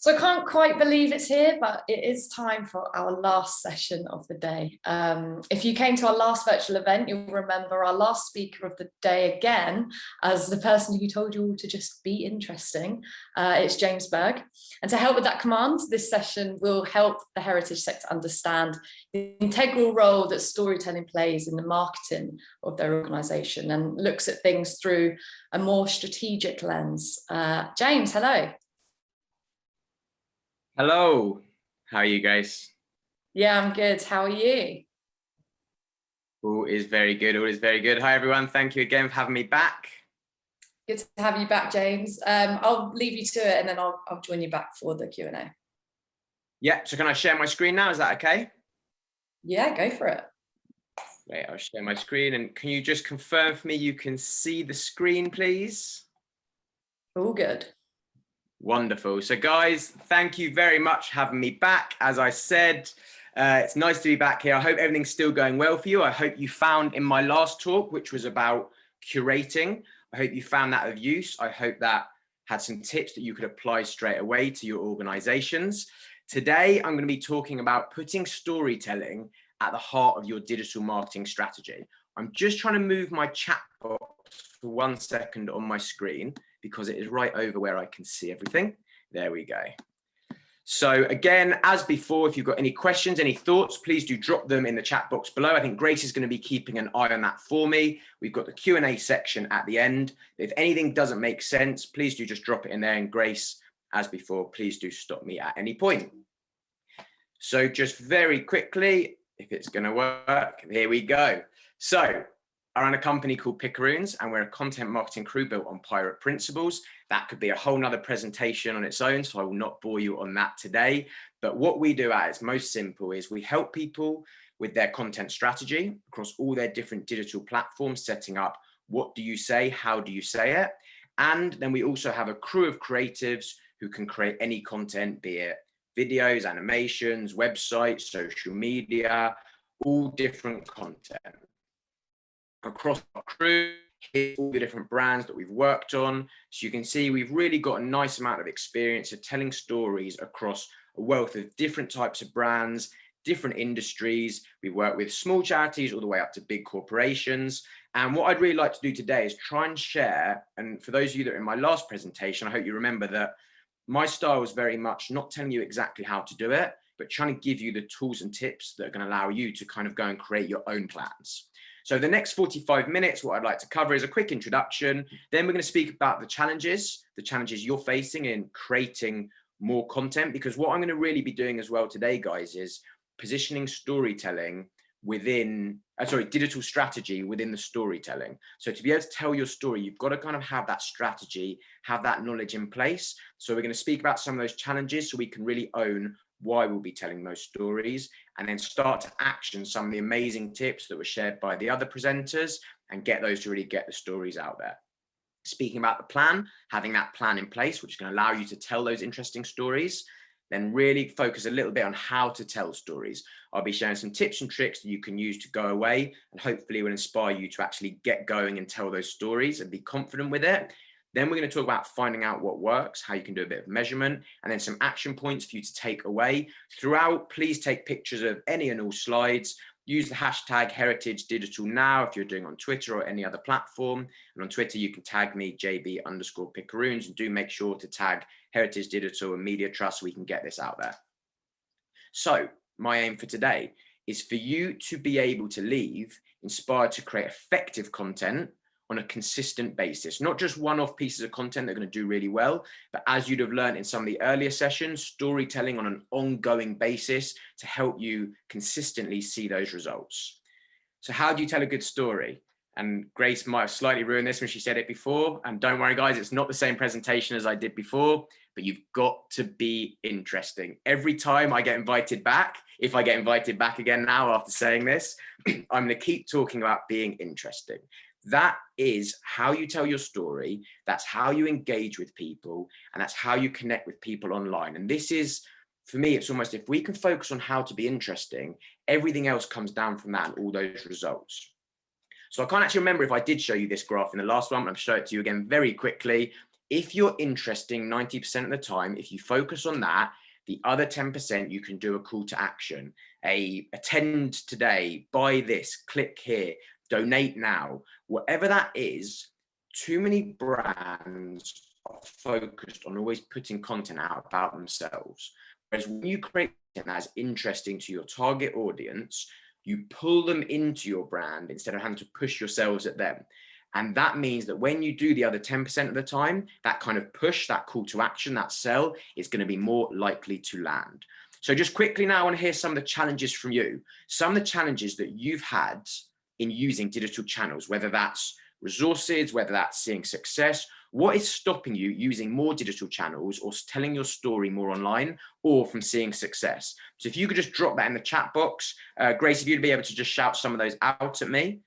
So I can't quite believe it's here, but it is time for our last session of the day. If you came to our last virtual event, you'll remember our last speaker of the day again as the person who told you all to just be interesting. It's James Berg. And to help with that command, this session will help the heritage sector understand the integral role that storytelling plays in the marketing of their organisation and looks at things through a more strategic lens. James, hello. Hello, how are you guys? Yeah, I'm good. How are you? All is very good, all is very good. Hi everyone, thank you again for having me back. Good to have you back, James. I'll leave you to it and then I'll join you back for the Q&A. Yeah, so can I share my screen now? Is that okay? Yeah, go for it. Wait, I'll share my screen, and can you just confirm for me you can see the screen, please? All good. Wonderful. So guys, thank you very much for having me back. As I said, it's nice to be back here. I hope everything's still going well for you. I hope you found in my last talk, which was about curating, I hope you found that of use. I hope that had some tips that you could apply straight away to your organizations. Today, I'm going to be talking about putting storytelling at the heart of your digital marketing strategy. I'm just trying to move my chat box for 1 second on my screen, because it is right over where I can see everything. There we go. So again, as before, if you've got any questions, any thoughts, please do drop them in the chat box below. I think Grace is going to be keeping an eye on that for me. We've got the Q&A section at the end. If anything doesn't make sense, please do just drop it in there. And Grace, as before, please do stop me at any point. So just very quickly, if it's going to work, here we go. So I run a company called Picaroons, and we're a content marketing crew built on Pirate principles. That could be a whole nother presentation on its own, so I will not bore you on that today. But what we do at its most simple is we help people with their content strategy across all their different digital platforms, setting up what do you say, how do you say it? And then we also have a crew of creatives who can create any content, be it videos, animations, websites, social media, all different content. Across our crew, here's all the different brands that we've worked on. So you can see we've really got a nice amount of experience of telling stories across a wealth of different types of brands, different industries. We work with small charities all the way up to big corporations. And what I'd really like to do today is try and share, and for those of you that are in my last presentation, I hope you remember that my style is very much not telling you exactly how to do it, but trying to give you the tools and tips that are going to allow you to kind of go and create your own plans. So the next 45 minutes, what I'd like to cover is a quick introduction. Then we're going to speak about the challenges you're facing in creating more content, because what I'm going to really be doing as well today, guys, is positioning storytelling within, digital strategy within the storytelling. So to be able to tell your story, you've got to kind of have that strategy, have that knowledge in place. So we're going to speak about some of those challenges so we can really own why we'll be telling those stories, and then start to action some of the amazing tips that were shared by the other presenters and get those to really get the stories out there. Speaking about the plan, having that plan in place, which is going to allow you to tell those interesting stories, then really focus a little bit on how to tell stories. I'll be sharing some tips and tricks that you can use to go away and hopefully will inspire you to actually get going and tell those stories and be confident with it. Then we're going to talk about finding out what works, how you can do a bit of measurement, and then some action points for you to take away. Throughout, please take pictures of any and all slides. Use the hashtag #HeritageDigitalNow if you're doing on Twitter or any other platform. And on Twitter, you can tag me, JB_Picaroons, and do make sure to tag Heritage Digital and Media Trust so we can get this out there. So my aim for today is for you to be able to leave inspired to create effective content on a consistent basis, not just one-off pieces of content that are going to do really well, but as you'd have learned in some of the earlier sessions, storytelling on an ongoing basis to help you consistently see those results. So how do you tell a good story? And Grace might have slightly ruined this when she said it before. And don't worry, guys, it's not the same presentation as I did before, but you've got to be interesting. Every time I get invited back, if I get invited back again now after saying this, I'm going to keep talking about being interesting. That is how you tell your story. That's how you engage with people. And that's how you connect with people online. And this is, for me, it's almost, if we can focus on how to be interesting, everything else comes down from that and all those results. So I can't actually remember if I did show you this graph in the last one, but I'll show it to you again very quickly. If you're interesting 90% of the time, if you focus on that, the other 10%, you can do a call to action, attend today, buy this, click here, donate now, whatever that is. Too many brands are focused on always putting content out about themselves. Whereas when you create content that is interesting to your target audience, you pull them into your brand instead of having to push yourselves at them. And that means that when you do the other 10% of the time, that kind of push, that call to action, that sell is going to be more likely to land. So just quickly now, I want to hear some of the challenges from you. Some of the challenges that you've had in using digital channels, whether that's resources, whether that's seeing success. What is stopping you using more digital channels or telling your story more online, or from seeing success? So if you could just drop that in the chat box. Grace, if you'd be able to just shout some of those out at me.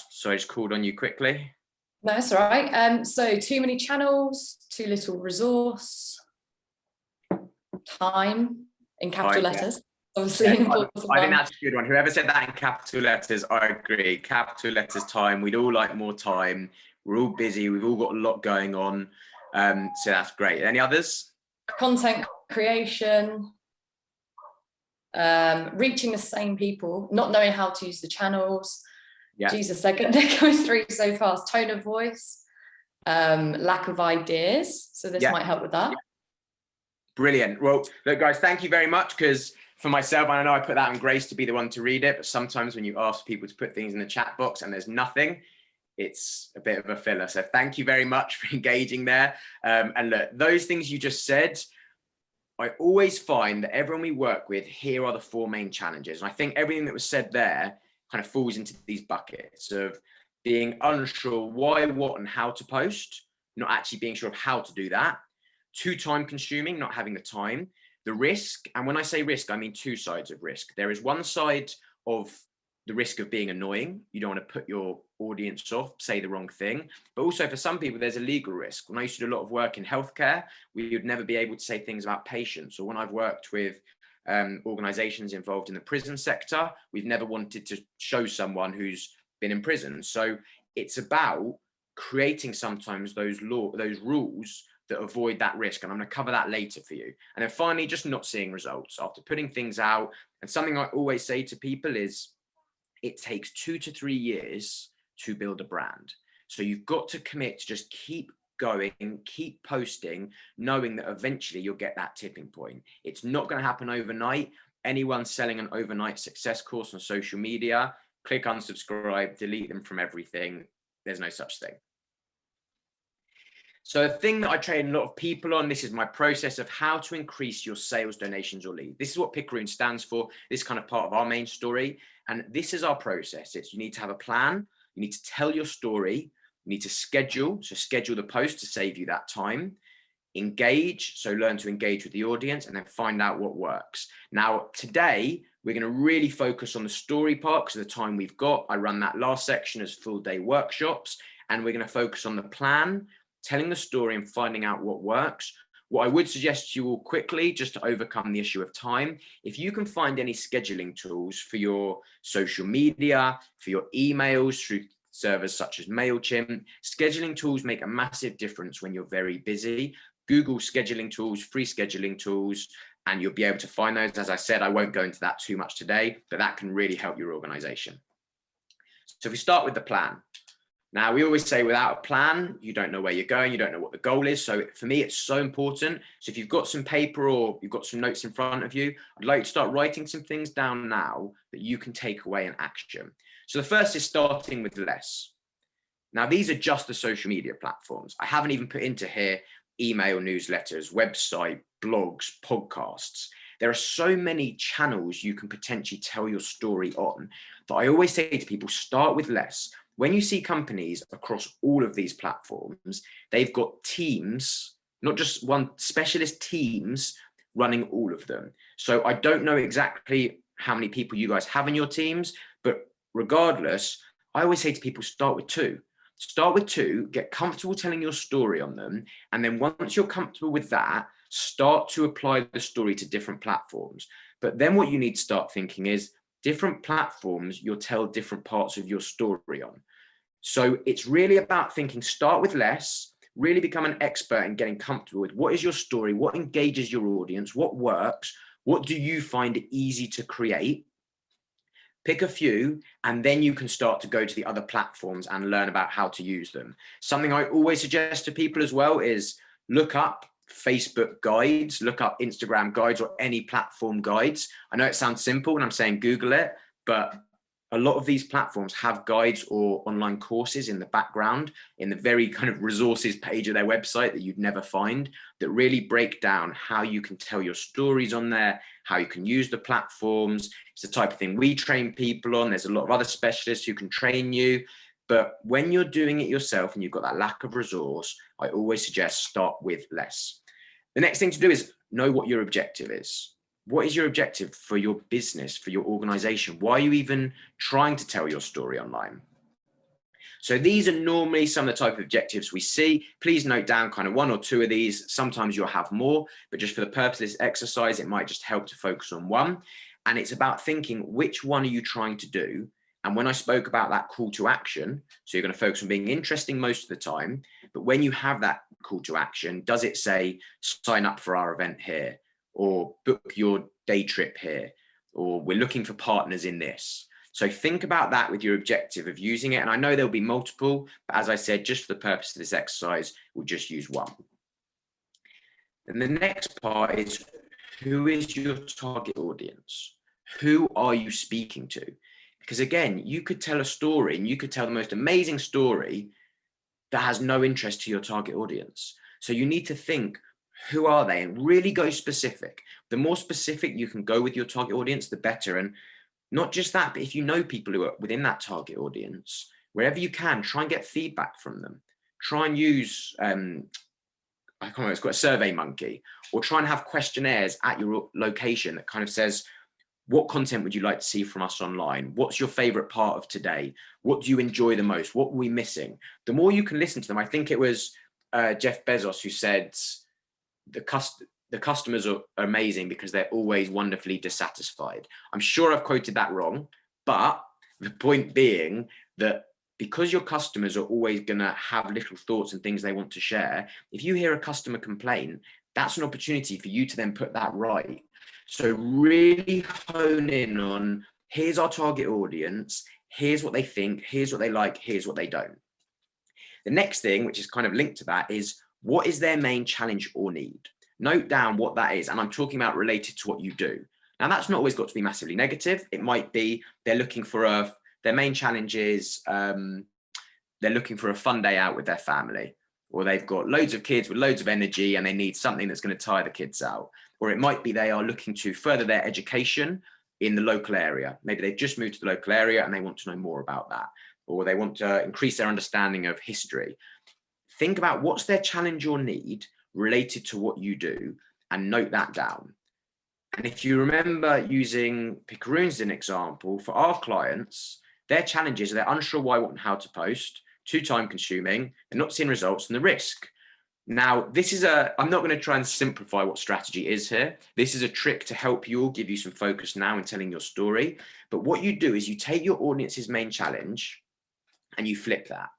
Sorry, I just called on you quickly. No, that's all right. So too many channels, too little resource, time in capital letters. Obviously, I think that's a good one. Whoever said that in capital letters, I agree. Capital letters, time. We'd all like more time. We're all busy. We've all got a lot going on. So that's great. Any others? Content creation, reaching the same people, not knowing how to use the channels. Yeah. Jesus, they're going through so fast. Tone of voice, lack of ideas. So this might help with that. Brilliant. Well, look, guys, thank you very much, because for myself, I know I put that on Grace to be the one to read it, but sometimes when you ask people to put things in the chat box and there's nothing, it's a bit of a filler. So thank you very much for engaging there. And look, those things you just said, I always find that everyone we work with, here are the 4 main challenges. And I think everything that was said there kind of falls into these buckets of being unsure why, what, and how to post, not actually being sure of how to do that. Too time consuming, not having the time. The risk, and when I say risk, I mean 2 sides of risk. There is one side of the risk of being annoying. You don't want to put your audience off, say the wrong thing. But also for some people, there's a legal risk. When I used to do a lot of work in healthcare, we would never be able to say things about patients. Or when I've worked with organizations involved in the prison sector, we've never wanted to show someone who's been in prison. So it's about creating sometimes those rules that avoid that risk. And I'm going to cover that later for you. And then finally, just not seeing results after putting things out. And something I always say to people is it takes 2 to 3 years to build a brand. So you've got to commit to just keep going, keep posting, knowing that eventually you'll get that tipping point. It's not going to happen overnight. Anyone selling an overnight success course on social media, click unsubscribe, delete them from everything. There's no such thing. So the thing that I train a lot of people on, this is my process of how to increase your sales, donations, or leads. This is what Picaroon stands for. This is kind of part of our main story. And this is our process. It's you need to have a plan. You need to tell your story. You need to schedule. So schedule the post to save you that time. Engage. So learn to engage with the audience, and then find out what works. Now, today, we're going to really focus on the story part because of the time we've got. I run that last section as full day workshops, and we're going to focus on the plan, telling the story and finding out what works. What I would suggest to you all quickly, just to overcome the issue of time, if you can find any scheduling tools for your social media, for your emails through servers such as MailChimp, scheduling tools make a massive difference when you're very busy. Google scheduling tools, free scheduling tools, and you'll be able to find those. As I said, I won't go into that too much today, but that can really help your organization. So if we start with the plan. Now, we always say without a plan, you don't know where you're going, you don't know what the goal is. So for me, it's so important. So if you've got some paper or you've got some notes in front of you, I'd like to start writing some things down now that you can take away in action. So the first is starting with less. Now, these are just the social media platforms. I haven't even put into here email newsletters, website, blogs, podcasts. There are so many channels you can potentially tell your story on. But I always say to people, start with less. When you see companies across all of these platforms, they've got teams, not just one, specialist teams running all of them. So I don't know exactly how many people you guys have in your teams, but regardless, I always say to people, start with 2. Start with 2, get comfortable telling your story on them. And then once you're comfortable with that, start to apply the story to different platforms. But then what you need to start thinking is different platforms, you'll tell different parts of your story on. So it's really about thinking, start with less, really become an expert in getting comfortable with what is your story, what engages your audience, what works, what do you find easy to create. Pick a few, and then you can start to go to the other platforms and learn about how to use them. Something I always suggest to people as well is look up Facebook guides, look up Instagram guides, or any platform guides. I know it sounds simple when I'm saying Google it, but a lot of these platforms have guides or online courses in the background, in the very kind of resources page of their website that you'd never find, that really break down how you can tell your stories on there, how you can use the platforms. It's the type of thing we train people on. There's a lot of other specialists who can train you. But when you're doing it yourself and you've got that lack of resource, I always suggest start with less. The next thing to do is know what your objective is. What is your objective for your business, for your organization? Why are you even trying to tell your story online? So these are normally some of the type of objectives we see. Please note down kind of 1 or 2 of these. Sometimes you'll have more, but just for the purpose of this exercise, it might just help to focus on one. And it's about thinking, which one are you trying to do? And when I spoke about that call to action, so you're going to focus on being interesting most of the time, but when you have that call to action, does it say sign up for our event here, or book your day trip here, or we're looking for partners in this? So think about that with your objective of using it. And I know there'll be multiple, but as I said, just for the purpose of this exercise, we'll just use one. And the next part is, who is your target audience? Who are you speaking to? Because again, you could tell a story and you could tell the most amazing story that has no interest to your target audience. So you need to think, who are they? And really go specific. The more specific you can go with your target audience, the better. And not just that, but if you know people who are within that target audience, wherever you can, try and get feedback from them. Try and use, I can't remember, it's got a Survey Monkey, or try and have questionnaires at your location that kind of says, what content would you like to see from us online? What's your favorite part of today? What do you enjoy the most? What were we missing? The more you can listen to them, I think it was Jeff Bezos who said, the customers are amazing because they're always wonderfully dissatisfied. I'm sure I've quoted that wrong, but the point being that because your customers are always going to have little thoughts and things they want to share, if you hear a customer complain, that's an opportunity for you to then put that right. So really hone in on, here's our target audience, here's what they think, here's what they like, here's what they don't. The next thing, which is kind of linked to that, is what is their main challenge or need? Note down what that is. And I'm talking about related to what you do. Now, that's not always got to be massively negative. It might be they're looking for their main challenge is they're looking for a fun day out with their family, or they've got loads of kids with loads of energy and they need something that's going to tire the kids out. Or it might be they are looking to further their education in the local area. Maybe they've just moved to the local area and they want to know more about that, or they want to increase their understanding of history. Think about what's their challenge or need related to what you do and note that down. And if you remember using Picaroons as an example, for our clients, their challenges are they're unsure why, what, and how to post, too time consuming, they're not seeing results, and the risk. Now, I'm not going to try and simplify what strategy is here. This is a trick to help you all, give you some focus now in telling your story. But what you do is you take your audience's main challenge and you flip that.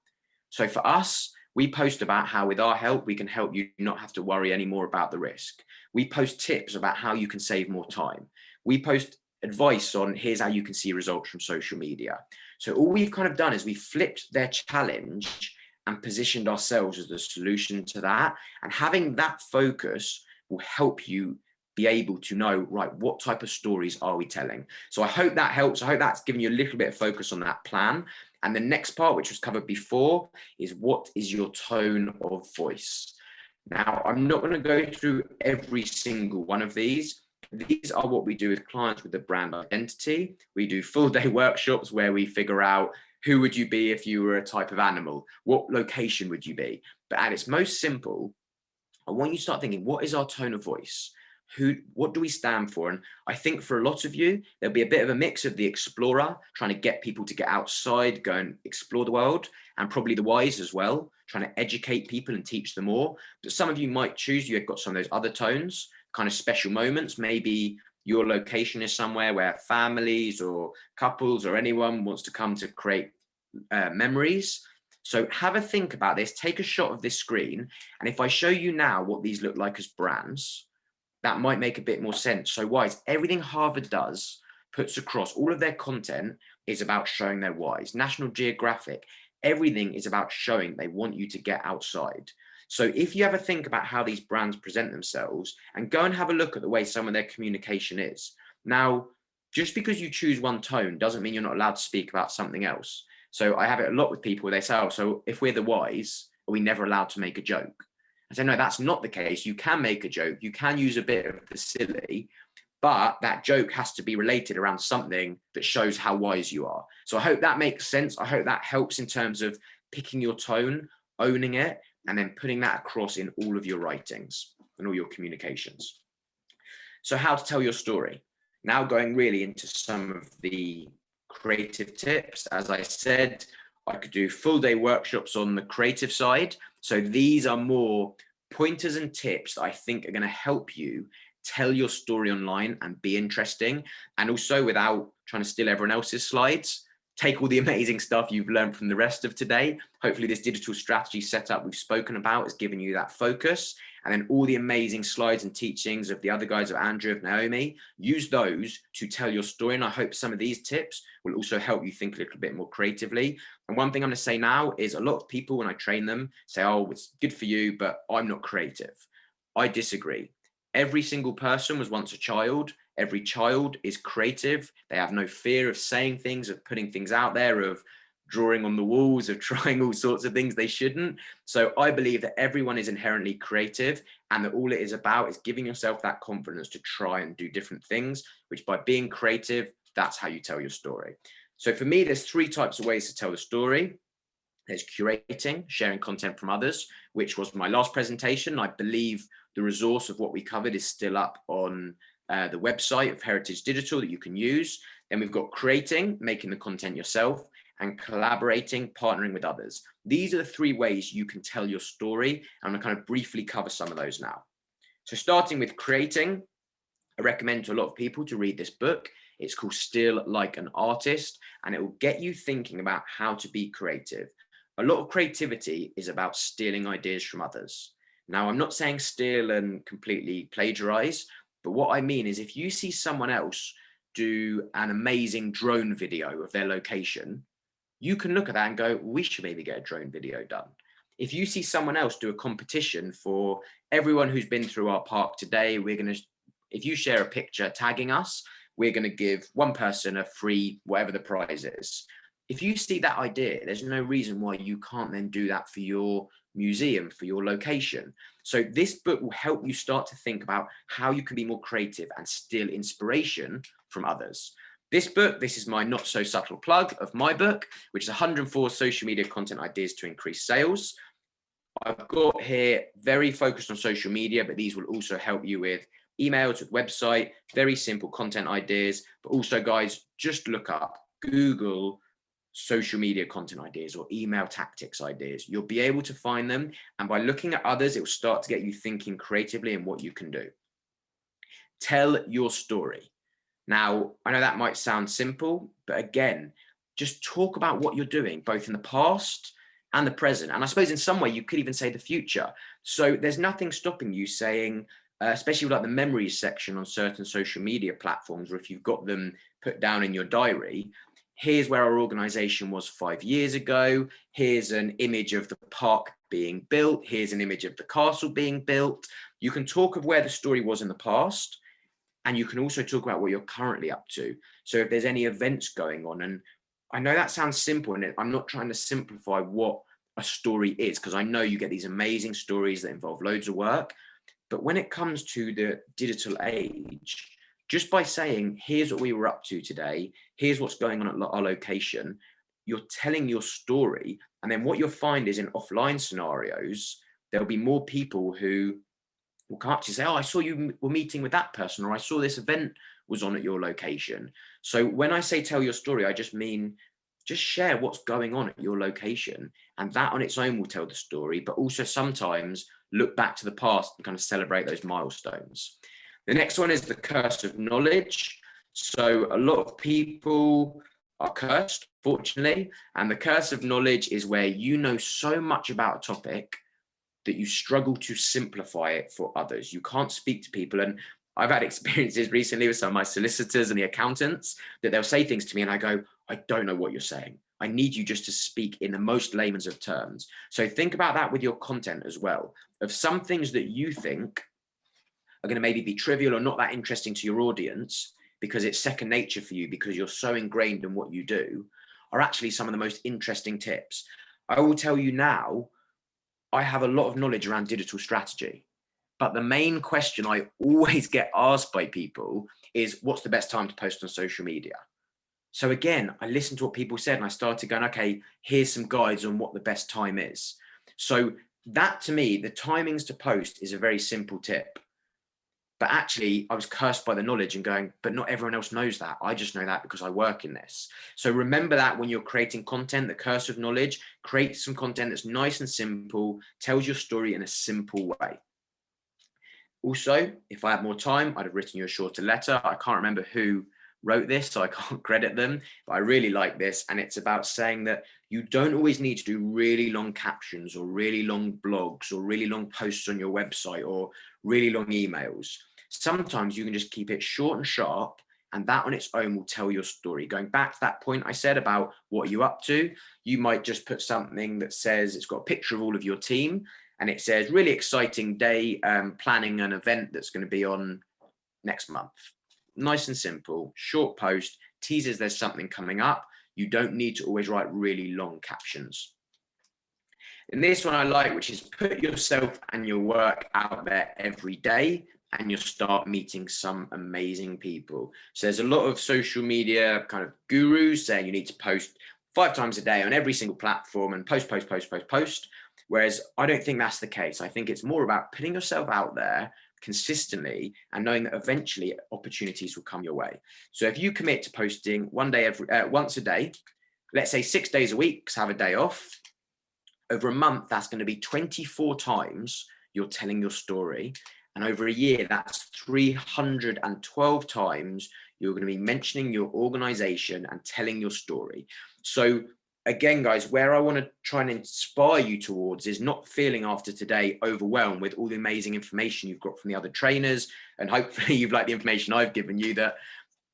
So for us, we post about how with our help, we can help you not have to worry anymore about the risk. We post tips about how you can save more time. We post advice on here's how you can see results from social media. So all we've kind of done is we flipped their challenge and positioned ourselves as the solution to that. And having that focus will help you be able to know, right, what type of stories are we telling? So I hope that helps. I hope that's given you a little bit of focus on that plan. And the next part, which was covered before, is what is your tone of voice? Now, I'm not going to go through every single one of these. These are what we do with clients with the brand identity. We do full day workshops where we figure out who would you be if you were a type of animal? What location would you be? But at its most simple, I want you to start thinking, what is our tone of voice? What do we stand for? And I think for a lot of you, there'll be a bit of a mix of the explorer, trying to get people to get outside, go and explore the world, and probably the wise as well, trying to educate people and teach them more. But some of you might choose, you've got some of those other tones, kind of special moments. Maybe your location is somewhere where families or couples or anyone wants to come to create memories. So have a think about this, take a shot of this screen. And if I show you now what these look like as brands, that might make a bit more sense. So whys, everything Harvard does, puts across all of their content is about showing their whys. National Geographic, everything is about showing they want you to get outside. So if you ever think about how these brands present themselves and go and have a look at the way some of their communication is. Now, just because you choose one tone doesn't mean you're not allowed to speak about something else. So I have it a lot with people, they say, oh, so if we're the whys, are we never allowed to make a joke? I say, no, that's not the case. You can make a joke, you can use a bit of the silly, but that joke has to be related around something that shows how wise you are. So I hope that makes sense. I hope that helps in terms of picking your tone, owning it, and then putting that across in all of your writings and all your communications. So how to tell your story. Now going really into some of the creative tips. As I said, I could do full day workshops on the creative side. So these are more pointers and tips that I think are going to help you tell your story online and be interesting. And also, without trying to steal everyone else's slides, take all the amazing stuff you've learned from the rest of today. Hopefully this digital strategy setup we've spoken about has given you that focus. And then all the amazing slides and teachings of the other guys, of Andrew, of Naomi, use those to tell your story. And I hope some of these tips will also help you think a little bit more creatively. And one thing I'm going to say now is a lot of people, when I train them, say, oh, it's good for you, but I'm not creative. I disagree. Every single person was once a child. Every child is creative. They have no fear of saying things, of putting things out there, of drawing on the walls, of trying all sorts of things they shouldn't. So I believe that everyone is inherently creative, and that all it is about is giving yourself that confidence to try and do different things, which by being creative, that's how you tell your story. So for me, there's 3 types of ways to tell the story. There's curating, sharing content from others, which was my last presentation. I believe the resource of what we covered is still up on the website of Heritage Digital that you can use. Then we've got creating, making the content yourself, and collaborating, partnering with others. These are the 3 ways you can tell your story. And I'm gonna kind of briefly cover some of those now. So starting with creating, I recommend to a lot of people to read this book. It's called Steal Like an Artist, and it will get you thinking about how to be creative. A lot of creativity is about stealing ideas from others. Now, I'm not saying steal and completely plagiarize, but what I mean is if you see someone else do an amazing drone video of their location, you can look at that and go, we should maybe get a drone video done. If you see someone else do a competition for everyone who's been through our park today, if you share a picture tagging us, we're going to give one person a free, whatever the prize is. If you see that idea, there's no reason why you can't then do that for your museum, for your location. So this book will help you start to think about how you can be more creative and steal inspiration from others. This book, this is my not so subtle plug of my book, which is 104 social media content ideas to increase sales. I've got here very focused on social media, but these will also help you with emails, with website, very simple content ideas. But also, guys, just look up, Google social media content ideas or email tactics ideas. You'll be able to find them. And by looking at others, it will start to get you thinking creatively and what you can do. Tell your story. Now, I know that might sound simple, but again, just talk about what you're doing, both in the past and the present. And I suppose in some way, you could even say the future. So there's nothing stopping you saying, especially with like the memories section on certain social media platforms, or if you've got them put down in your diary, here's where our organization was 5 years ago. Here's an image of the park being built. Here's an image of the castle being built. You can talk of where the story was in the past, and you can also talk about what you're currently up to. So if there's any events going on, and I know that sounds simple, and I'm not trying to simplify what a story is, because I know you get these amazing stories that involve loads of work. But when it comes to the digital age, just by saying, here's what we were up to today, here's what's going on at our location, you're telling your story. And then what you'll find is in offline scenarios, there'll be more people who will come up to you and say, oh, I saw you were meeting with that person, or I saw this event was on at your location. So when I say tell your story, I just mean, just share what's going on at your location. And that on its own will tell the story, but also sometimes look back to the past and kind of celebrate those milestones. The next one is the curse of knowledge. So a lot of people are cursed, fortunately. And the curse of knowledge is where you know so much about a topic that you struggle to simplify it for others. You can't speak to people. And I've had experiences recently with some of my solicitors and the accountants that they'll say things to me and I go, I don't know what you're saying. I need you just to speak in the most layman's of terms. So think about that with your content as well, of some things that you think are going to maybe be trivial or not that interesting to your audience because it's second nature for you because you're so ingrained in what you do, are actually some of the most interesting tips. I will tell you now, I have a lot of knowledge around digital strategy, but the main question I always get asked by people is what's the best time to post on social media? So again, I listened to what people said and I started going, okay, here's some guides on what the best time is. So that to me, the timings to post is a very simple tip. But actually, I was cursed by the knowledge and going, but not everyone else knows that. I just know that because I work in this. So remember that when you're creating content, the curse of knowledge, create some content that's nice and simple, tells your story in a simple way. Also, if I had more time, I'd have written you a shorter letter. I can't remember who wrote this, so I can't credit them, but I really like this. And it's about saying that you don't always need to do really long captions or really long blogs or really long posts on your website or really long emails. Sometimes you can just keep it short and sharp, and that on its own will tell your story. Going back to that point I said about what are you up to, you might just put something that says, it's got a picture of all of your team, and it says, really exciting day, planning an event that's going to be on next month. Nice and simple, short post, teases there's something coming up. You don't need to always write really long captions. And this one I like, which is put yourself and your work out there every day and you'll start meeting some amazing people. So there's a lot of social media kind of gurus saying you need to post 5 times a day on every single platform and post. Whereas I don't think that's the case. I think it's more about putting yourself out there consistently and knowing that eventually opportunities will come your way. So if you commit to posting once a day, let's say 6 days a week, have a day off, over a month, that's going to be 24 times you're telling your story. And over a year, that's 312 times you're going to be mentioning your organization and telling your story. So again, guys, where I want to try and inspire you towards is not feeling after today overwhelmed with all the amazing information you've got from the other trainers. And hopefully you've liked the information I've given you, that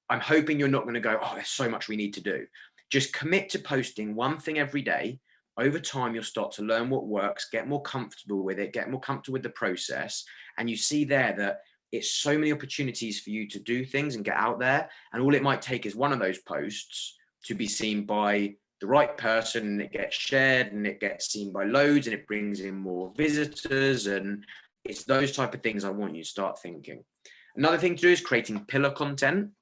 I'm hoping you're not going to go, oh, there's so much we need to do. Just commit to posting one thing every day. Over time, you'll start to learn what works, get more comfortable with it, get more comfortable with the process. And you see there that it's so many opportunities for you to do things and get out there. And all it might take is one of those posts to be seen by the right person, and it gets shared and it gets seen by loads and it brings in more visitors. And it's those type of things I want you to start thinking. Another thing to do is creating pillar content.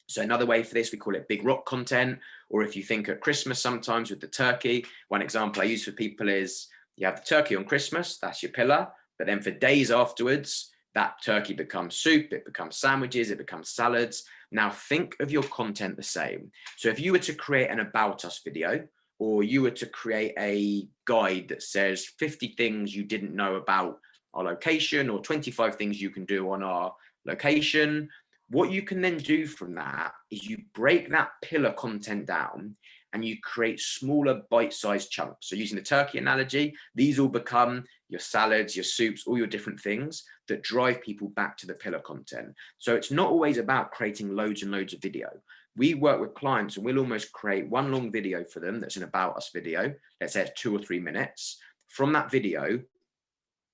So another way for this, we call it big rock content. Or if you think at Christmas, sometimes with the turkey, one example I use for people is you have the turkey on Christmas, that's your pillar. But then for days afterwards, that turkey becomes soup, it becomes sandwiches, it becomes salads. Now think of your content the same. So if you were to create an about us video, or you were to create a guide that says 50 things you didn't know about our location, or 25 things you can do on our location, what you can then do from that is you break that pillar content down and you create smaller bite-sized chunks. So using the turkey analogy, these all become your salads, your soups, all your different things that drive people back to the pillar content. So it's not always about creating loads and loads of video. We work with clients and we'll almost create one long video for them that's an about us video. Let's say it's 2 or 3 minutes. From that video,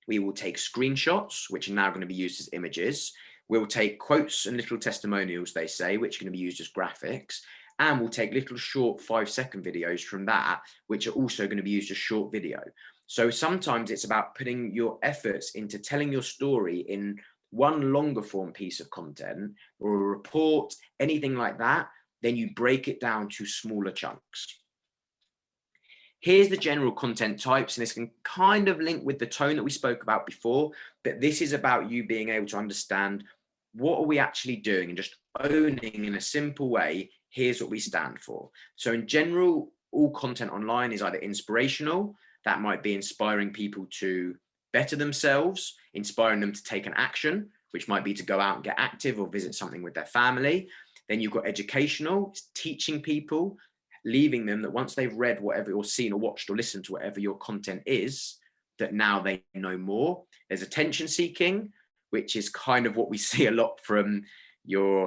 we will take screenshots, which are now going to be used as images. We'll take quotes and little testimonials, they say, which are going to be used as graphics. And we'll take little short 5-second videos from that, which are also going to be used as short video. So sometimes it's about putting your efforts into telling your story in one longer form piece of content or a report, anything like that. Then you break it down to smaller chunks. Here's the general content types, and this can kind of link with the tone that we spoke about before, but this is about you being able to understand what are we actually doing and just owning in a simple way, here's what we stand for. So in general, all content online is either inspirational, that might be inspiring people to better themselves, inspiring them to take an action, which might be to go out and get active or visit something with their family. Then you've got educational, it's teaching people leaving them that once they've read whatever or seen or watched or listened to whatever your content is, that now they know more. There's attention seeking, which is kind of what we see a lot from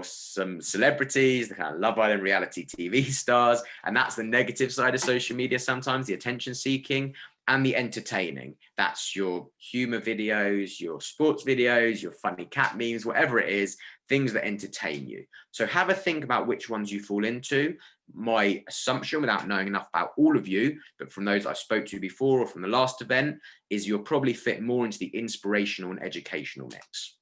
some celebrities, the kind of Love Island reality TV stars, and that's the negative side of social media sometimes, the attention seeking. And the entertaining, that's your humor videos, your sports videos, your funny cat memes, whatever it is, things that entertain you. So have a think about which ones you fall into. My assumption, without knowing enough about all of you, but from those I spoke to before or from the last event, is you'll probably fit more into the inspirational and educational mix.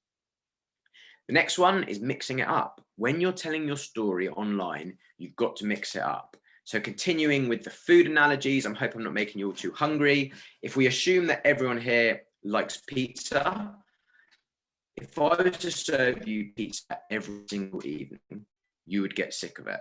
The next one is mixing it up. When you're telling your story online, you've got to mix it up. So continuing with the food analogies, I hope I'm not making you all too hungry. If we assume that everyone here likes pizza, if I was to serve you pizza every single evening, you would get sick of it.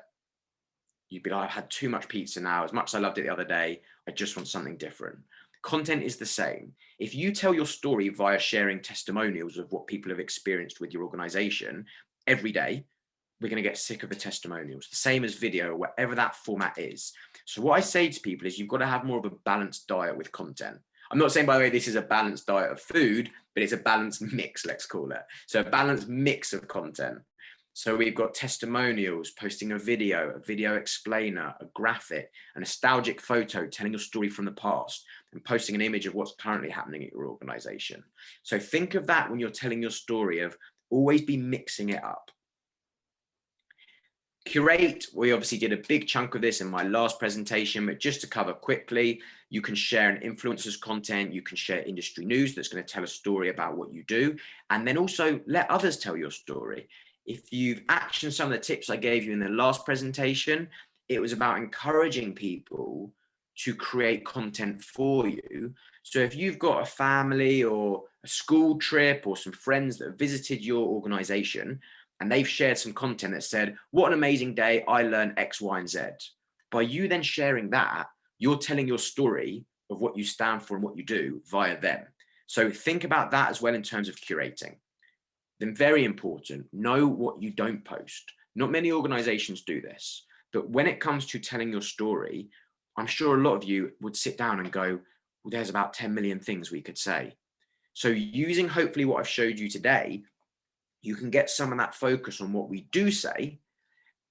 You'd be like, I've had too much pizza now. As much as I loved it the other day, I just want something different. Content is the same. If you tell your story via sharing testimonials of what people have experienced with your organization every day, we're going to get sick of the testimonials, the same as video, whatever that format is. So what I say to people is you've got to have more of a balanced diet with content. I'm not saying, by the way, this is a balanced diet of food, but it's a balanced mix, let's call it. So a balanced mix of content. So we've got testimonials, posting a video explainer, a graphic, a nostalgic photo telling a story from the past, and posting an image of what's currently happening at your organization. So think of that when you're telling your story, of always be mixing it up. Curate, we obviously did a big chunk of this in my last presentation, but just to cover quickly, you can share an influencer's content, you can share industry news that's going to tell a story about what you do, and then also let others tell your story. If you've actioned some of the tips I gave you in the last presentation, it was about encouraging people to create content for you. So if you've got a family or a school trip or some friends that have visited your organization, and they've shared some content that said, what an amazing day, I learned X, Y, and Z. By you then sharing that, you're telling your story of what you stand for and what you do via them. So think about that as well in terms of curating. Then very important, know what you don't post. Not many organizations do this, but when it comes to telling your story, I'm sure a lot of you would sit down and go, well, there's about 10 million things we could say. So using hopefully what I've showed you today, you can get some of that focus on what we do say,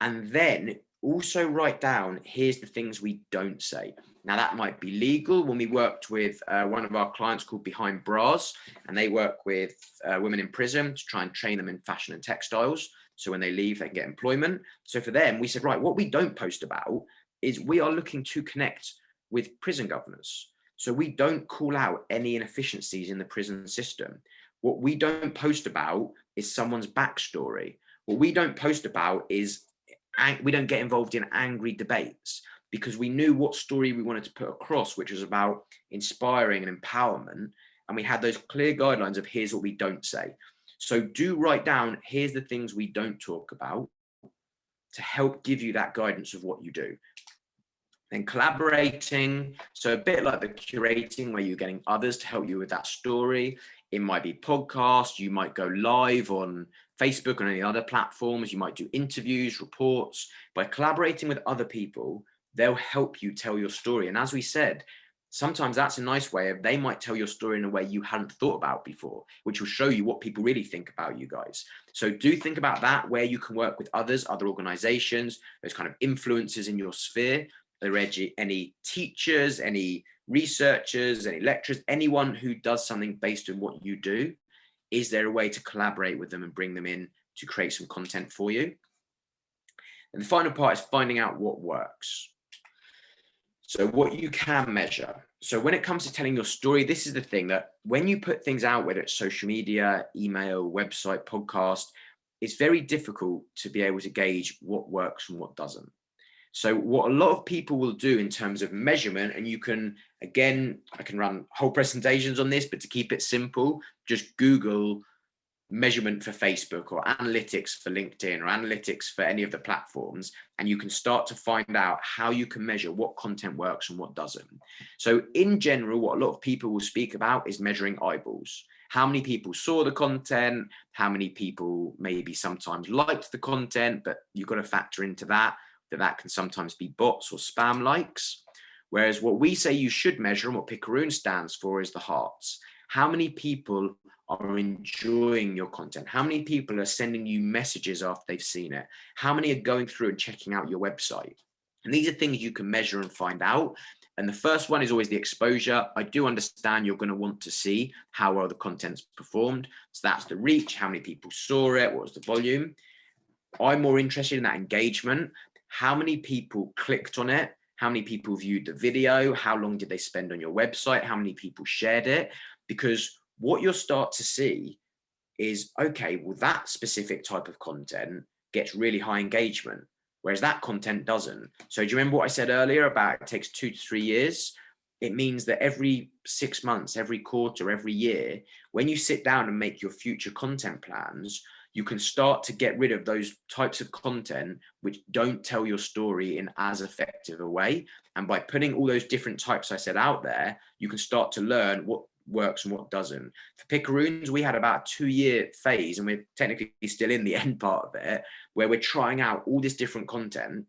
and then also write down, here's the things we don't say. Now that might be legal. When we worked with one of our clients called Behind Bras, and they work with women in prison to try and train them in fashion and textiles. So when they leave, they can get employment. So for them, we said, right, what we don't post about is we are looking to connect with prison governors. So we don't call out any inefficiencies in the prison system. What we don't post about is someone's backstory. What we don't post about is we don't get involved in angry debates, because we knew what story we wanted to put across, which was about inspiring and empowerment. And we had those clear guidelines of here's what we don't say. So do write down, here's the things we don't talk about, to help give you that guidance of what you do. Then collaborating, so a bit like the curating, where you're getting others to help you with that story. It might be podcasts, you might go live on Facebook and any other platforms, you might do interviews, reports. By collaborating with other people, they'll help you tell your story. And as we said, sometimes that's a nice way of, they might tell your story in a way you hadn't thought about before, which will show you what people really think about you guys. So do think about that, where you can work with others, other organizations, those kind of influences in your sphere. Are there any teachers, any researchers, any lecturers, anyone who does something based on what you do? Is there a way to collaborate with them and bring them in to create some content for you? And the final part is finding out what works. So what you can measure. So when it comes to telling your story, this is the thing, that when you put things out, whether it's social media, email, website, podcast, it's very difficult to be able to gauge what works and what doesn't. So what a lot of people will do in terms of measurement, and you can, again, I can run whole presentations on this, but to keep it simple, just Google measurement for Facebook or analytics for LinkedIn or analytics for any of the platforms, and you can start to find out how you can measure what content works and what doesn't. So in general, what a lot of people will speak about is measuring eyeballs. How many people saw the content, how many people maybe sometimes liked the content, but you've got to factor into that. that can sometimes be bots or spam likes. Whereas what we say you should measure and what Picaroon stands for is the hearts. How many people are enjoying your content? How many people are sending you messages after they've seen it? How many are going through and checking out your website? And these are things you can measure and find out. And the first one is always the exposure. I do understand you're going to want to see how well the content's performed. So that's the reach, how many people saw it, what was the volume. I'm more interested in that engagement. How many people clicked on it? How many people viewed the video? How long did they spend on your website? How many people shared it? Because what you'll start to see is, okay, well, that specific type of content gets really high engagement, whereas that content doesn't. So do you remember what I said earlier about it takes 2 to 3 years? It means that every 6 months, every quarter, every year, when you sit down and make your future content plans, you can start to get rid of those types of content which don't tell your story in as effective a way. And by putting all those different types I said out there, you can start to learn what works and what doesn't. For Picaroons, we had about a 2-year phase, and we're technically still in the end part of it, where we're trying out all this different content,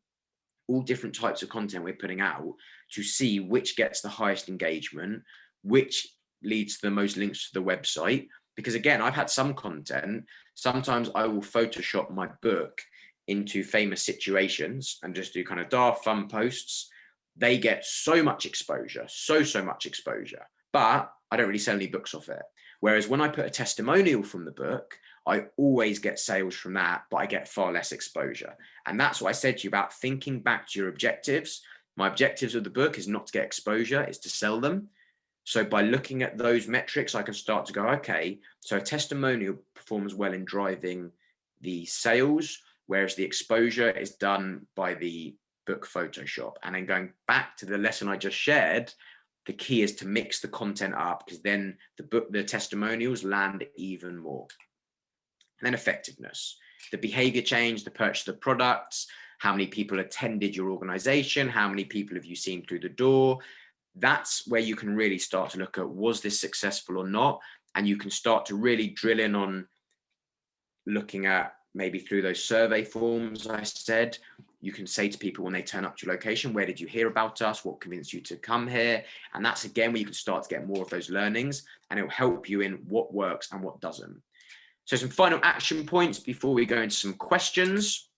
all different types of content we're putting out to see which gets the highest engagement, which leads to the most links to the website. Because again, I've had some content, sometimes I will Photoshop my book into famous situations and just do kind of daft fun posts. They get so much exposure, so much exposure, but I don't really sell any books off it. Whereas when I put a testimonial from the book, I always get sales from that, but I get far less exposure. And that's what I said to you about thinking back to your objectives. My objectives of the book is not to get exposure, it's to sell them. So by looking at those metrics, I can start to go, okay, so a testimonial performs well in driving the sales, whereas the exposure is done by the book Photoshop. And then going back to the lesson I just shared, the key is to mix the content up, because then the testimonials land even more. And then effectiveness, the behavior change, the purchase of the products, how many people attended your organization, how many people have you seen through the door. That's where you can really start to look at, was this successful or not? And you can start to really drill in on looking at maybe through those survey forms I said. You can say to people when they turn up to your location, where did you hear about us? What convinced you to come here? And that's again where you can start to get more of those learnings, and it'll help you in what works and what doesn't. So some final action points before we go into some questions.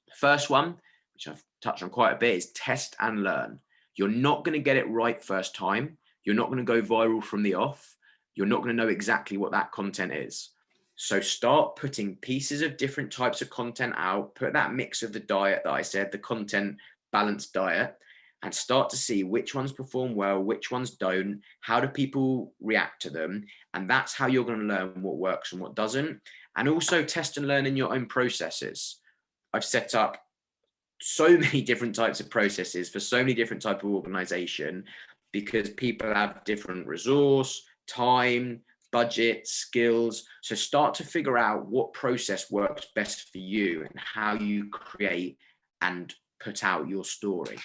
The first one, which I've touched on quite a bit, is test and learn. You're not going to get it right first time. You're not going to go viral from the off. You're not going to know exactly what that content is. So start putting pieces of different types of content out, put that mix of the diet that I said, the content balanced diet, and start to see which ones perform well, which ones don't, how do people react to them. And that's how you're going to learn what works and what doesn't. And also test and learn in your own processes. I've set up so many different types of processes for so many different types of organization, because people have different resource, time, budget, skills. So start to figure out what process works best for you and how you create and put out your story.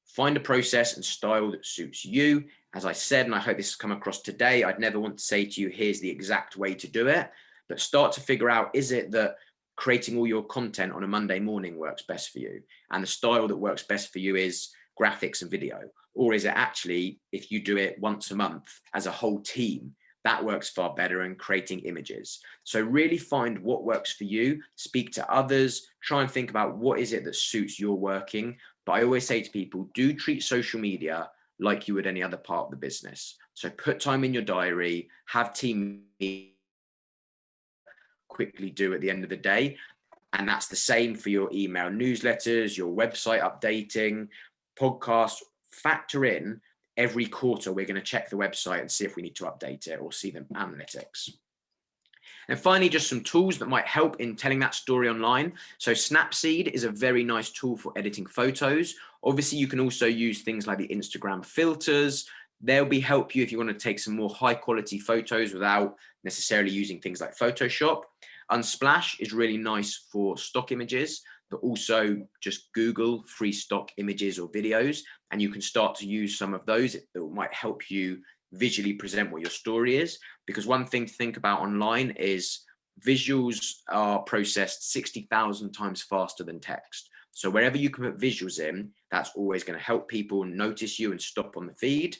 Find a process and style that suits you. As I said, and I hope this has come across today, I'd never want to say to you, here's the exact way to do it, but start to figure out, is it that creating all your content on a Monday morning works best for you, and the style that works best for you is graphics and video? Or is it actually, if you do it once a month as a whole team, that works far better in creating images? So really find what works for you, speak to others, try and think about what is it that suits your working. But I always say to people, do treat social media like you would any other part of the business. So put time in your diary, have team meetings, quickly do at the end of the day. And that's the same for your email newsletters, your website updating, podcasts. Factor in every quarter, we're going to check the website and see if we need to update it or see the analytics. And finally, just some tools that might help in telling that story online. So Snapseed is a very nice tool for editing photos. Obviously, you can also use things like the Instagram filters. They'll help you if you want to take some more high quality photos without necessarily using things like Photoshop. Unsplash is really nice for stock images, but also just Google free stock images or videos, and you can start to use some of those that might help you visually present what your story is. Because one thing to think about online is visuals are processed 60,000 times faster than text. So wherever you can put visuals in, that's always going to help people notice you and stop on the feed.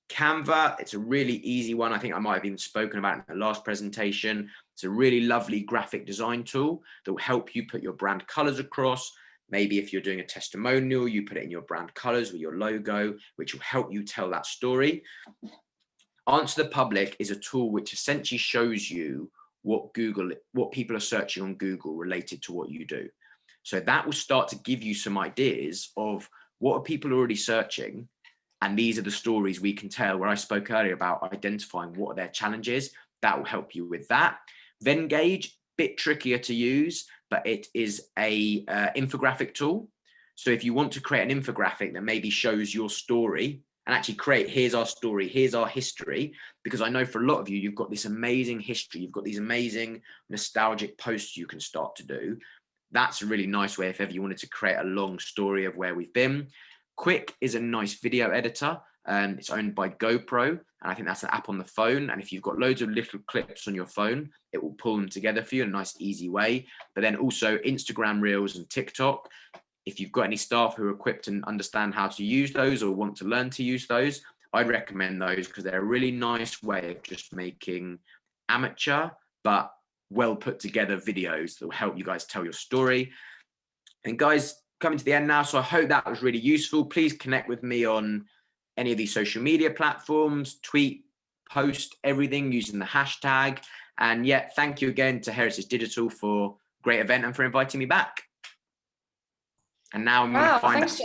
Canva, it's a really easy one. I think I might have even spoken about it in the last presentation. It's a really lovely graphic design tool that will help you put your brand colors across. Maybe if you're doing a testimonial, you put it in your brand colors with your logo, which will help you tell that story. Answer the Public is a tool which essentially shows you what people are searching on Google related to what you do. So that will start to give you some ideas of what are people already searching. And these are the stories we can tell, where I spoke earlier about identifying what are their challenges. That will help you with that. Venngage, bit trickier to use, but it is a infographic tool. So if you want to create an infographic that maybe shows your story and actually create, here's our story, here's our history, because I know for a lot of you, you've got this amazing history, you've got these amazing nostalgic posts you can start to do. That's a really nice way if ever you wanted to create a long story of where we've been. Quick is a nice video editor. It's owned by GoPro, and I think that's an app on the phone. And if you've got loads of little clips on your phone, it will pull them together for you in a nice, easy way. But then also Instagram Reels and TikTok. If you've got any staff who are equipped and understand how to use those or want to learn to use those, I'd recommend those because they're a really nice way of just making amateur but well put together videos that will help you guys tell your story. And guys, coming to the end now, so I hope that was really useful. Please connect with me on any of these social media platforms, tweet, post, everything using the hashtag. And yeah, thank you again to Heritage Digital for a great event and for inviting me back. And now I'm going to find thanks,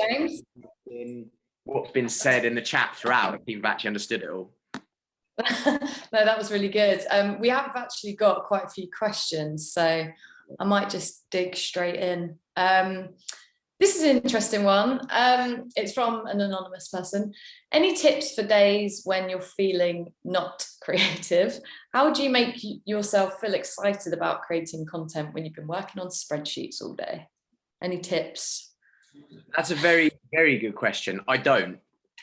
James. What's been said in the chat throughout, if you've actually understood it all. No, that was really good. We have actually got quite a few questions, so I might just dig straight in. This is an interesting one. It's from an anonymous person. Any tips for days when you're feeling not creative? How do you make yourself feel excited about creating content when you've been working on spreadsheets all day? Any tips? That's a very, very good question. I don't.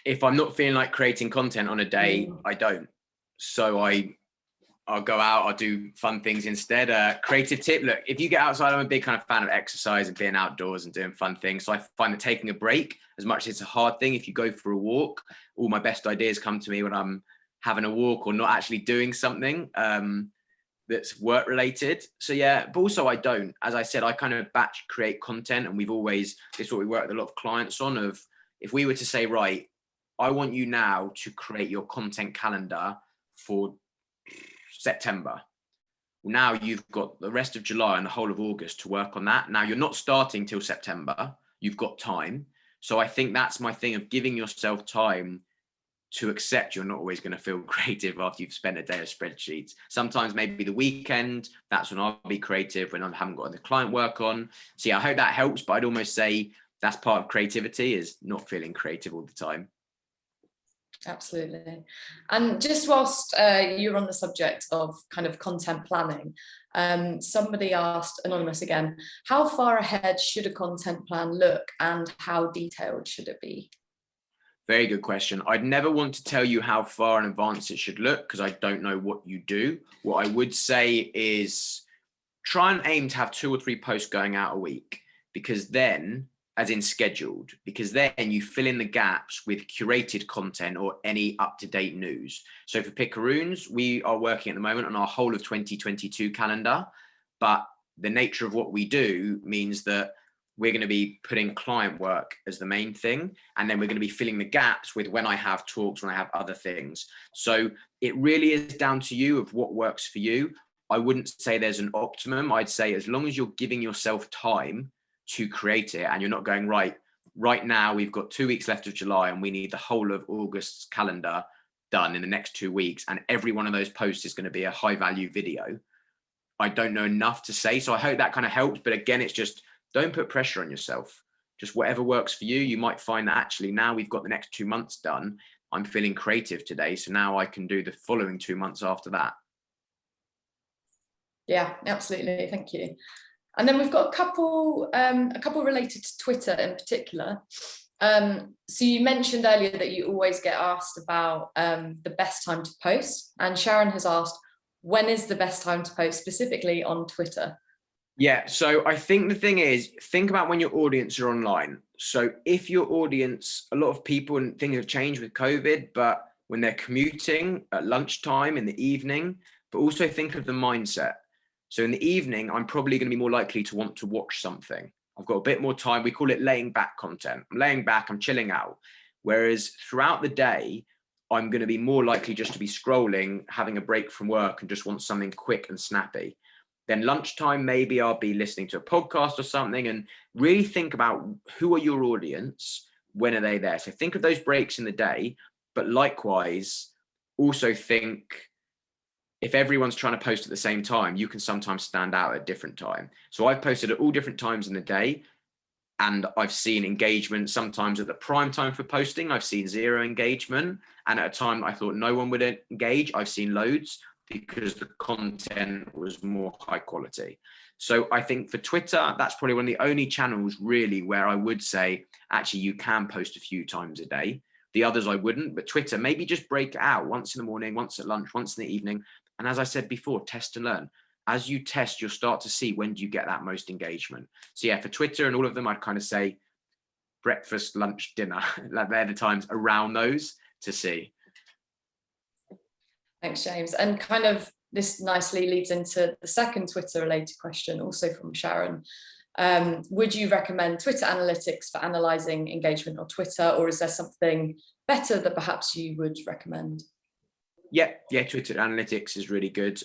If I'm not feeling like creating content on a day, I don't. So I'll go out, I'll do fun things instead. Creative tip, look, if you get outside, I'm a big kind of fan of exercise and being outdoors and doing fun things. So I find that taking a break, as much as it's a hard thing, if you go for a walk, all my best ideas come to me when I'm having a walk or not actually doing something that's work related. So yeah, but also I don't. As I said, I kind of batch create content, and this is what we work with a lot of clients on, of if we were to say, right, I want you now to create your content calendar for September. Now you've got the rest of July and the whole of August to work on that. Now you're not starting till September, you've got time. So I think that's my thing of giving yourself time to accept you're not always going to feel creative after you've spent a day of spreadsheets. Sometimes maybe the weekend, that's when I'll be creative, when I haven't got the client work on. So yeah, I hope that helps, but I'd almost say that's part of creativity, is not feeling creative all the time. Absolutely. And just whilst you're on the subject of kind of content planning, somebody asked, anonymous again, how far ahead should a content plan look and how detailed should it be? Very good question. I'd never want to tell you how far in advance it should look because I don't know what you do. What I would say is try and aim to have 2 or 3 posts going out a week, because then, as in scheduled, because then you fill in the gaps with curated content or any up-to-date news. So for Picaroons, we are working at the moment on our whole of 2022 calendar, but the nature of what we do means that we're going to be putting client work as the main thing, and then we're going to be filling the gaps with when I have talks, when I have other things. So it really is down to you of what works for you. I wouldn't say there's an optimum. I'd say as long as you're giving yourself time to create it, and you're not going, right now we've got 2 weeks left of July and we need the whole of August's calendar done in the next 2 weeks, and every one of those posts is going to be a high value video. I don't know enough to say, so I hope that kind of helps. But again, it's just, don't put pressure on yourself. Just whatever works for you. You might find that actually now we've got the next 2 months done, I'm feeling creative today, so now I can do the following 2 months after that. Yeah, absolutely. Thank you. And then we've got a couple related to Twitter in particular. So you mentioned earlier that you always get asked about the best time to post, and Sharon has asked, when is the best time to post, specifically on Twitter? Yeah, so I think the thing is, think about when your audience are online. So if your audience, a lot of people, and things have changed with COVID, but when they're commuting at lunchtime in the evening, but also think of the mindset. So in the evening, I'm probably going to be more likely to want to watch something. I've got a bit more time. We call it laying back content. I'm laying back, I'm chilling out. Whereas throughout the day, I'm going to be more likely just to be scrolling, having a break from work and just want something quick and snappy. Then lunchtime, maybe I'll be listening to a podcast or something, and really think about who are your audience, when are they there? So think of those breaks in the day, but likewise, also think if everyone's trying to post at the same time, you can sometimes stand out at different time. So I've posted at all different times in the day, and I've seen engagement sometimes at the prime time for posting. I've seen zero engagement, and at a time I thought no one would engage, I've seen loads, because the content was more high quality. So I think for Twitter, that's probably one of the only channels really where I would say, actually, you can post a few times a day. The others I wouldn't, but Twitter, maybe just break it out once in the morning, once at lunch, once in the evening. And as I said before, test and learn. As you test, you'll start to see when do you get that most engagement. So yeah, for Twitter and all of them, I'd kind of say breakfast, lunch, dinner. Like they're the times around those to see. Thanks, James. And kind of this nicely leads into the second Twitter related question, also from Sharon. Would you recommend Twitter analytics for analyzing engagement on Twitter, or is there something better that perhaps you would recommend? Yeah, Twitter analytics is really good.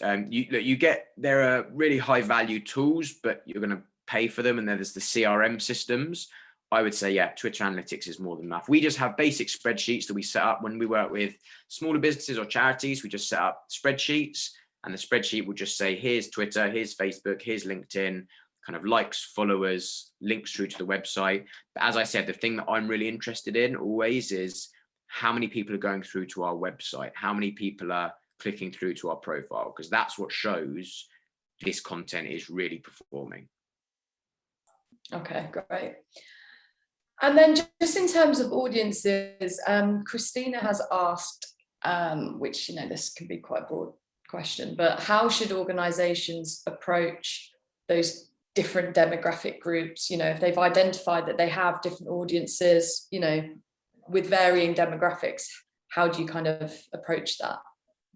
There are really high value tools, but you're going to pay for them. And then there's the CRM systems. I would say, yeah, Twitter analytics is more than enough. We just have basic spreadsheets that we set up when we work with smaller businesses or charities. We just set up spreadsheets, and the spreadsheet will just say, here's Twitter, here's Facebook, here's LinkedIn, kind of likes, followers, links through to the website. But as I said, the thing that I'm really interested in always is how many people are going through to our website, how many people are clicking through to our profile, because that's what shows this content is really performing. Okay, great. And then just in terms of audiences, Christina has asked, which, this can be quite a broad question, but how should organizations approach those different demographic groups? If they've identified that they have different audiences, with varying demographics, how do you kind of approach that?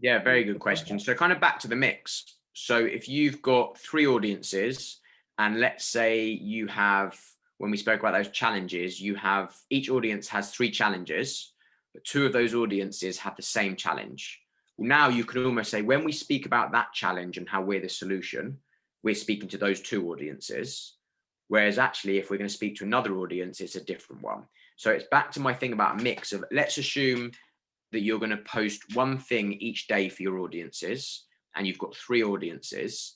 Yeah, very good question. So kind of back to the mix. So if you've got 3 audiences, and let's say you have, when we spoke about those challenges, each audience has 3 challenges, but 2 of those audiences have the same challenge. Well, now you can almost say, when we speak about that challenge and how we're the solution, we're speaking to those 2 audiences. Whereas actually, if we're going to speak to another audience, it's a different one. So it's back to my thing about a mix of, let's assume that you're going to post one thing each day for your audiences, and you've got 3 audiences.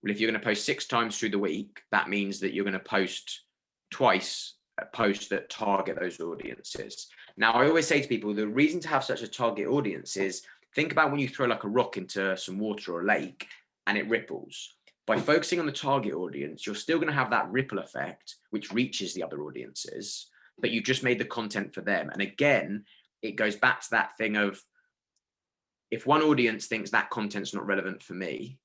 Well, if you're going to post 6 times through the week, that means that you're going to post twice a post that target those audiences. Now, I always say to people, the reason to have such a target audience is, think about when you throw like a rock into some water or a lake and it ripples. By focusing on the target audience, you're still going to have that ripple effect, which reaches the other audiences, but you've just made the content for them. And again, it goes back to that thing of, if one audience thinks that content's not relevant for me,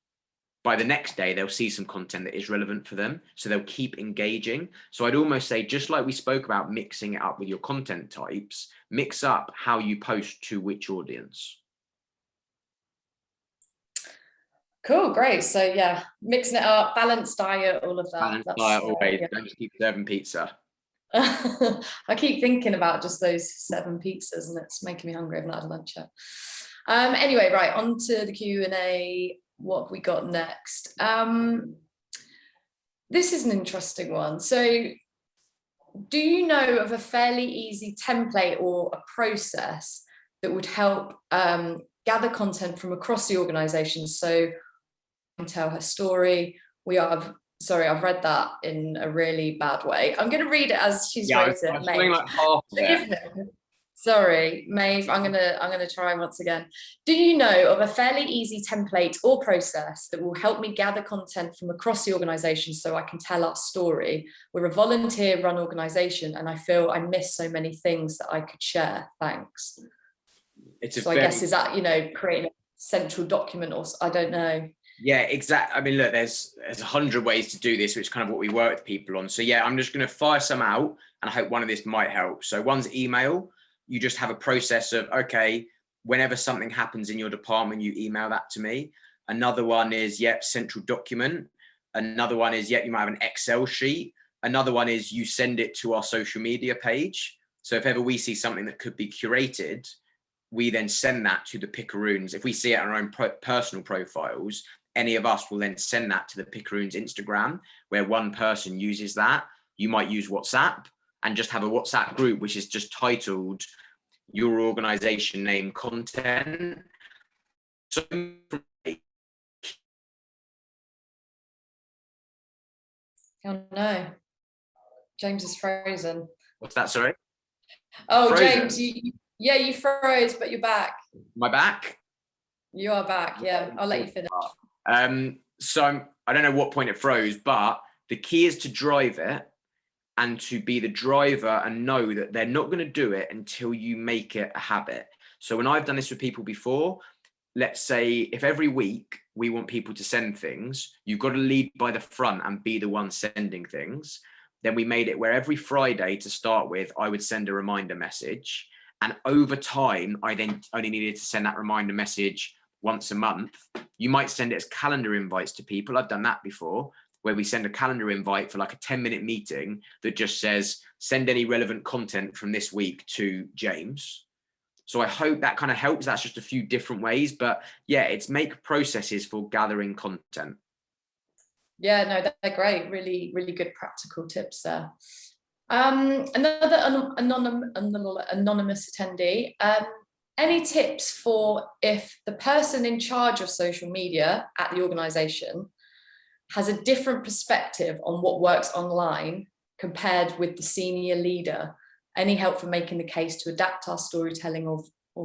by the next day, they'll see some content that is relevant for them. So they'll keep engaging. So I'd almost say, just like we spoke about mixing it up with your content types, mix up how you post to which audience. Cool, great. So yeah, mixing it up, balanced diet, all of that. Balanced diet always. Yeah. Don't just keep serving pizza. I keep thinking about just those 7 pizzas, and it's making me hungry. I've not had lunch yet. Anyway, right, on to the Q&A. What have we got next? This is an interesting one. So do you know of a fairly easy template or a process that would help gather content from across the organization? So can tell her story. I've read that in a really bad way. I'm going to read it as she's wrote it. Maeve. Like half of it. Sorry, Maeve, I'm gonna try once again. Do you know of a fairly easy template or process that will help me gather content from across the organisation so I can tell our story? We're a volunteer-run organisation, and I feel I miss so many things that I could share. Thanks. I guess, is that, creating central document, or I don't know. Yeah, exactly. I mean, look, there's 100 ways to do this, which is kind of what we work with people on. So yeah, I'm just going to fire some out, and I hope one of this might help. So one's email. You just have a process of, okay, whenever something happens in your department, you email that to me. Another one is, yep, central document. Another one is, yep, you might have an Excel sheet. Another one is you send it to our social media page. So if ever we see something that could be curated, we then send that to the Picaroons. If we see it on our own personal profiles, any of us will then send that to the Picaroons Instagram, where one person uses that. You might use WhatsApp and just have a WhatsApp group, which is just titled your organization name content. So Oh no, James is frozen. what's that, sorry? Oh, Frozen. James, yeah, you froze, but you're back. Am I back? You are back, yeah. I'll let you finish. So I don't know what point it froze, but the key is to drive it and to be the driver and know that they're not going to do it until you make it a habit. So when I've done this with people before, let's say if every week we want people to send things, you've got to lead by the front and be the one sending things. Then we made it where every Friday to start with, I would send a reminder message. And over time, I then only needed to send that reminder message once a month. You might send it as calendar invites to people. I've done that before, where we send a calendar invite for like a 10-minute meeting that just says, send any relevant content from this week to James. So I hope that kind of helps. That's just a few different ways, but yeah, it's make processes for gathering content. Yeah, no, they're great. Really, really good practical tips there. Another anonymous attendee. Any tips for if the person in charge of social media at the organization has a different perspective on what works online compared with the senior leader? Any help for making the case to adapt our storytelling or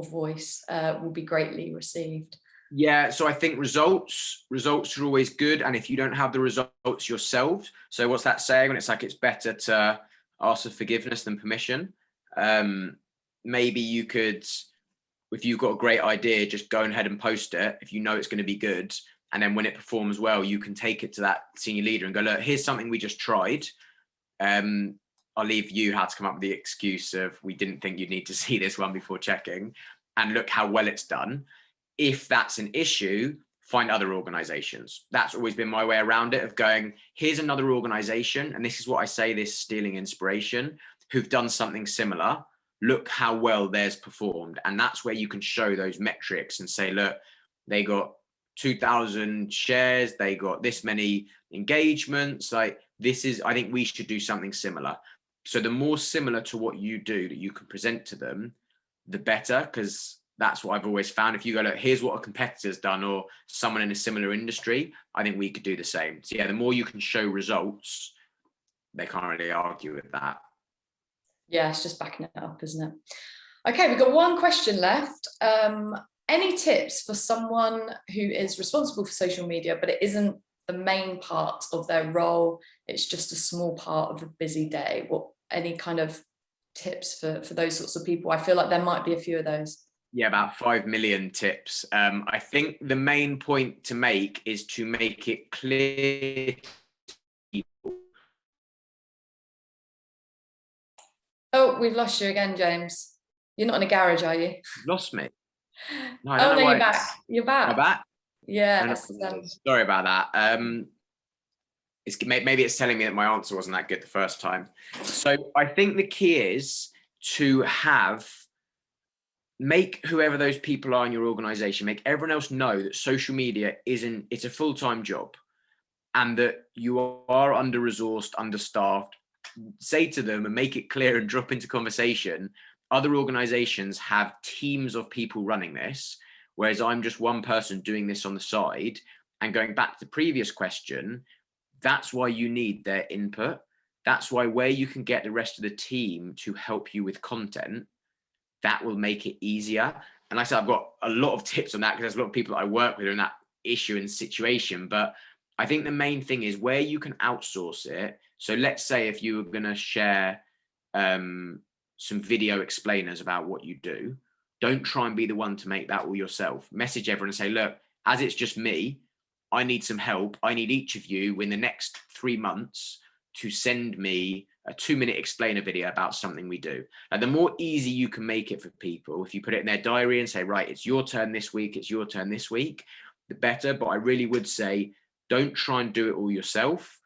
voice will be greatly received. Yeah, so I think results are always good. And if you don't have the results yourself, so what's that saying when it's like, it's better to ask for forgiveness than permission? Maybe you could, if you've got a great idea, just go ahead and post it if you know it's going to be good. And then when it performs well, you can take it to that senior leader and go, look, here's something we just tried. I'll leave you how to come up with the excuse of, we didn't think you'd need to see this one before checking, and look how well it's done. If that's an issue, find other organizations. That's always been my way around it, of going, here's another organization, and this is what I say, this stealing inspiration, who've done something similar. Look how well theirs performed. And that's where you can show those metrics and say, look, they got 2,000 shares, they got this many engagements. Like, this is, I think we should do something similar. So the more similar to what you do that you can present to them, the better, because that's what I've always found. If you go, look, here's what a competitor's done, or someone in a similar industry, I think we could do the same. So yeah, the more you can show results, they can't really argue with that. Yeah, it's just backing it up, isn't it? Okay, we've got one question left. Any tips for someone who is responsible for social media, but it isn't the main part of their role, it's just a small part of a busy day? Any kind of tips for those sorts of people? I feel like there might be a few of those. Yeah, about 5 million tips. I think the main point to make is to make it clear to people. Oh, we've lost you again, James. You're not in a garage, are you? You've lost me. No, you're back. You're back. Am I back? Yeah. Sorry about that. Maybe it's telling me that my answer wasn't that good the first time. So I think the key is to make whoever those people are in your organization, make everyone else know that social media it's a full-time job, and that you are under-resourced, understaffed. Say to them and make it clear and drop into conversation, other organizations have teams of people running this, whereas I'm just one person doing this on the side. And going back to the previous question, that's why you need their input. That's why, where you can get the rest of the team to help you with content, that will make it easier. And like I said, I've got a lot of tips on that, because there's a lot of people that I work with in that issue and situation. But I think the main thing is where you can outsource it. So let's say if you were going to share some video explainers about what you do, don't try and be the one to make that all yourself. Message everyone and say, look, as it's just me, I need some help. I need each of you in the next 3 months to send me a 2-minute explainer video about something we do. And the more easy you can make it for people, if you put it in their diary and say, right, it's your turn this week, it's your turn this week, the better. But I really would say, don't try and do it all yourself.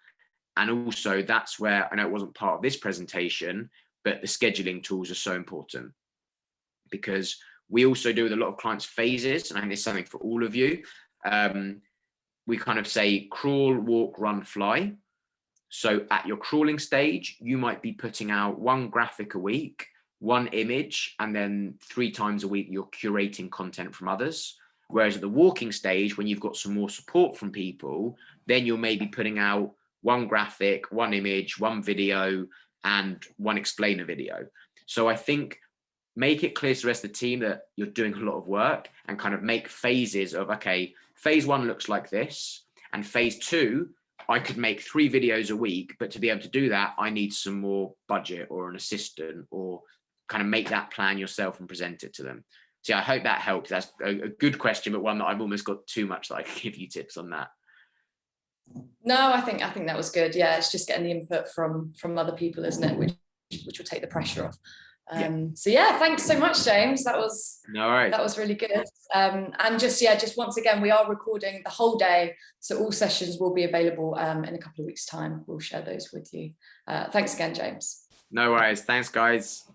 And also that's where, I know it wasn't part of this presentation, but the scheduling tools are so important, because we also do with a lot of clients phases. And I think it's something for all of you. We kind of say crawl, walk, run, fly. So at your crawling stage, you might be putting out 1 graphic a week, 1 image, and then 3 times a week, you're curating content from others. Whereas at the walking stage, when you've got some more support from people, then you're maybe putting out 1 graphic, 1 image, 1 video, and 1 explainer video. So I think make it clear to the rest of the team that you're doing a lot of work, and kind of make phases of, okay, phase 1 looks like this, and phase 2, I could make 3 videos a week, but to be able to do that, I need some more budget or an assistant, or kind of make that plan yourself and present it to them. So I hope that helps. That's a good question, but one that I've almost got too much that I can give you tips on that. No, I think that was good. Yeah, it's just getting the input from other people, isn't it? Which will take the pressure off. So yeah, thanks so much, James. That was really good. And just once again, we are recording the whole day, so all sessions will be available in a couple of weeks' time. We'll share those with you. Thanks again, James. No worries. Thanks, guys.